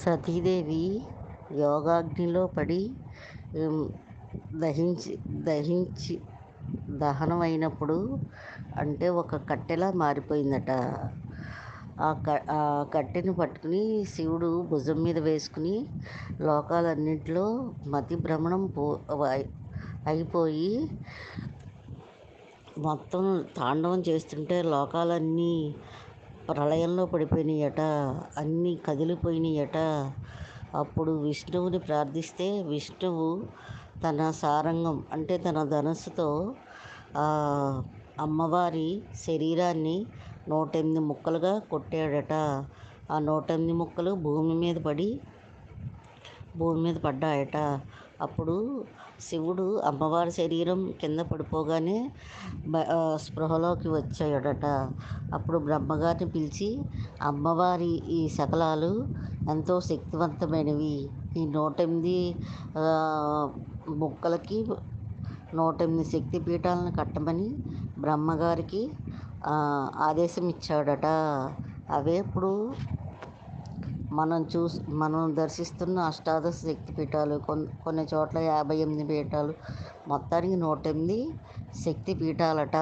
సతీదేవి యోగాగ్నిలో పడి ఉమ్, దహించి దహించి దహనమైనప్పుడు అంటే ఒక కట్టెలా మారిపోయిందట. ఆ కట్టెని పట్టుకుని శివుడు భుజం మీద వేసుకుని లోకాలన్నింటిలో మతి భ్రమణం అయిపోయి మొత్తం తాండవం చేస్తుంటే లోకాలన్నీ ప్రళయంలో పడిపోయినాయట. అన్నీ కదిలిపోయినాయట. అప్పుడు విష్ణువుని ప్రార్థిస్తే విష్ణువు తన సారంగం అంటే తన ధనస్సుతో ఆ అమ్మవారి శరీరాన్ని 108 ముక్కలుగా కొట్టాడట. ఆ 108 ముక్కలు భూమి మీద పడ్డాయట. అప్పుడు శివుడు అమ్మవారి శరీరం కింద పడిపోగానే స్పృహలోకి వచ్చాడట. అప్పుడు బ్రహ్మగారిని పిలిచి, అమ్మవారి ఈ శకలాలు ఎంతో శక్తివంతమైనవి, ఈ 108 ముక్కలకి 108 శక్తిపీఠాలను కట్టమని బ్రహ్మగారికి ఆదేశం ఇచ్చాడట. అవే ఇప్పుడు మనం దర్శిస్తున్న అష్టాదశ శక్తి పీఠాలు, కొన్ని చోట్ల 58 పీఠాలు, మొత్తానికి 108 శక్తి పీఠాలట.